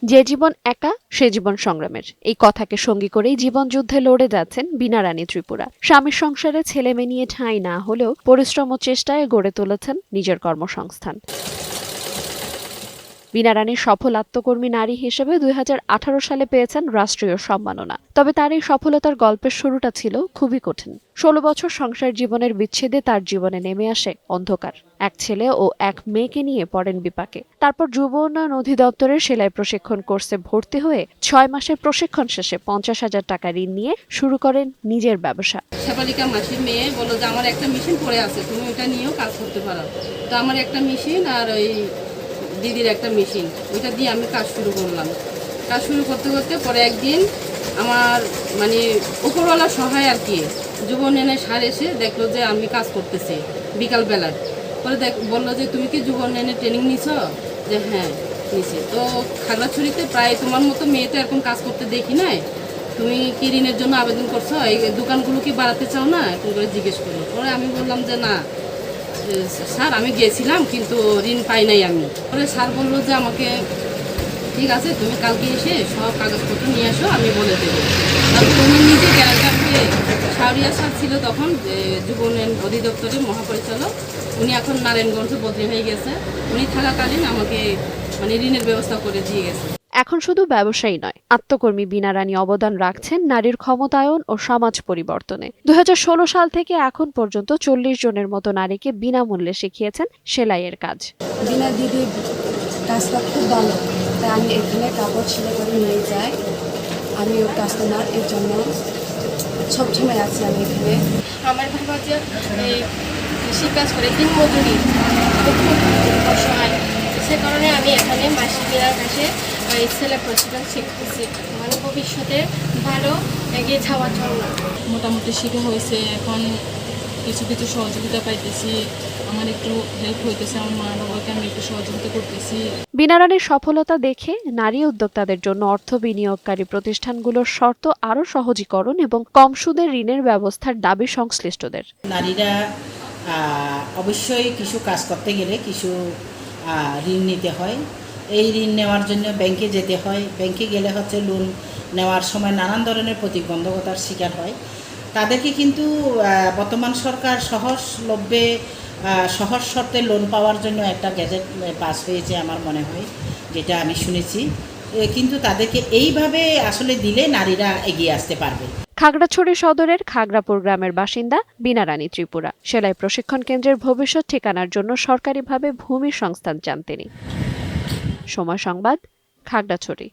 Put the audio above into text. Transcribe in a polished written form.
যে জীবন একা সে জীবন সংগ্রামের এই কথাকে সঙ্গী করেই জীবন যুদ্ধে লড়ে যাচ্ছেন বীণা রানী ত্রিপুরা। স্বামীর সংসারে ছেলেমেয়ে নিয়ে ঠাঁই না হলেও পরিশ্রম ও চেষ্টায় গড়ে তুলেছেন নিজের কর্মসংস্থান। বীণা রানী সফল আত্মকর্মী নারী হিসেবে 2018 সালে পেয়েছেন রাষ্ট্রীয় সম্মাননা। তবে তার এই সফলতার গল্পের শুরুটা ছিল খুবই কঠিন। 16 বছর সংসার জীবনের বিচ্ছেদে তার জীবনে নেমে আসে অন্ধকার। এক ছেলে ও এক মেয়েকে নিয়ে পড়েন বিপাকে। তারপর যুব উন্নয়ন অধিদপ্তরের সেলাই প্রশিক্ষণ কোর্সে ভর্তি হয়ে 6 মাসের প্রশিক্ষণ শেষে 50,000 টাকা ঋণ নিয়ে শুরু করেন নিজের ব্যবসা। শেফালিকা মাসির মেয়ে বলল যে আমার একটা মেশিন পড়ে আছে, তুমি ওটা নিয়েও কাজ করতে পারো। তো আমার একটা মেশিন আর ওই দিদির একটা মেশিন, ওইটা দিয়ে আমি কাজ শুরু করলাম। কাজ শুরু করতে করতে পরে একদিন আমার মানে উপরওয়ালা সহায় আর কি যুব উন্নয়নের স্যার এসে দেখলো যে আমি কাজ করতেছি বিকালবেলায়। পরে বললো যে তুমি কি যুব উন্নয়নের ট্রেনিং নিছ? যে হ্যাঁ নিছি। তো খাগড়াছড়িতে প্রায় তোমার মতো মেয়ে তো এরকম কাজ করতে দেখি নাই, তুমি কি ঋণের জন্য আবেদন করছো? এই দোকানগুলো কি বাড়াতে চাও না? এরকম করে জিজ্ঞেস করলো। পরে আমি বললাম যে না স্যার, আমি গিয়েছিলাম কিন্তু ঋণ পাই নাই আমি। পরে স্যার বললো যে আমাকে ঠিক আছে, তুমি কালকে এসে সব কাগজপত্র নিয়ে আসো, আমি বলে দেবো। তারপর উনি নিজে গ্যারান্টার হয়ে, শাহরিয়া স্যার ছিল তখন যুব উন্নয়ন অধিদপ্তরের মহাপরিচালক, উনি এখন নারায়ণগঞ্জে বদলি হয়ে গেছে। উনি থাকাকালীন আমাকে মানে ঋণের ব্যবস্থা করে দিয়ে গেছে। এখন শুধু ব্যবসায়ী নয়, আত্মকর্মী বীণা রানী অবদান রাখছেন নারীর ক্ষমতায়ন ও সমাজ পরিবর্তনে। 2016 সাল থেকে এখন পর্যন্ত 40 জনের মতো নারীকে বিনামূল্যে শিখিয়েছেন সেলাইয়ের কাজ। বীণা দিদির কাজটা খুব ভালো, তাই আমি এখানে কাপড় সেলাই করে নিয়ে যাই। আমি ওর কাস্টমার, এর জন্য সবসময় আছি আমি এখানে। আমার বাবা যে এই কৃষি কাজ করে দিন মজুরি, খুব অসহায়, সে কারণে আমি এখানে মাসি বীণার কাছে এই সেলাই প্রশিক্ষণ শিখতেছি, মানে ভবিষ্যতে ভালো এগিয়ে যাওয়ার জন্য। মোটামুটি শিখে হয়েছে, এখন কিছু কিছু সহযোগিতা পাইতেছি, আমার একটু হেল্প হইতেছে, আমার মা বাবাকে আমি একটু সহযোগিতা করতেছি। বীণা রানীর সফলতা দেখে নারী উদ্যোক্তাদের জন্য অর্থ বিনিয়োগকারী প্রতিষ্ঠানগুলোর শর্ত আরও সহজীকরণ এবং কম সুদের ঋণের ব্যবস্থার দাবি সংশ্লিষ্টদের। নারীরা অবশ্যই কিছু কাজ করতে গেলে কিছু ঋণ নিতে হয়। এই ঋণ নেওয়ার জন্য ব্যাংকে যেতে হয়। ব্যাংকে গেলে হচ্ছে লোন নেওয়ার সময় নানান ধরনের প্রতিবন্ধকতার শিকার হয়। তাদেরকে কিন্তু বর্তমান সরকার সহজলভ্যে সহজ শর্তে লোন পাওয়ার জন্য একটা গ্যাজেট পাস হয়েছে আমার মনে হয়, যেটা আমি শুনেছি। কিন্তু তাদেরকে এইভাবে আসলে দিলে নারীরা এগিয়ে আসতে পারবে। খাগড়াছড়ি সদরের খাগড়াপুর গ্রামের বাসিন্দা বীণা রানী ত্রিপুরা। সেলাই প্রশিক্ষণ কেন্দ্রের ভবিষ্যৎ ঠিকানার জন্য সরকারিভাবে ভূমি সংস্থান চান তিনি। সময় সংবাদ, খাগড়াছড়ি।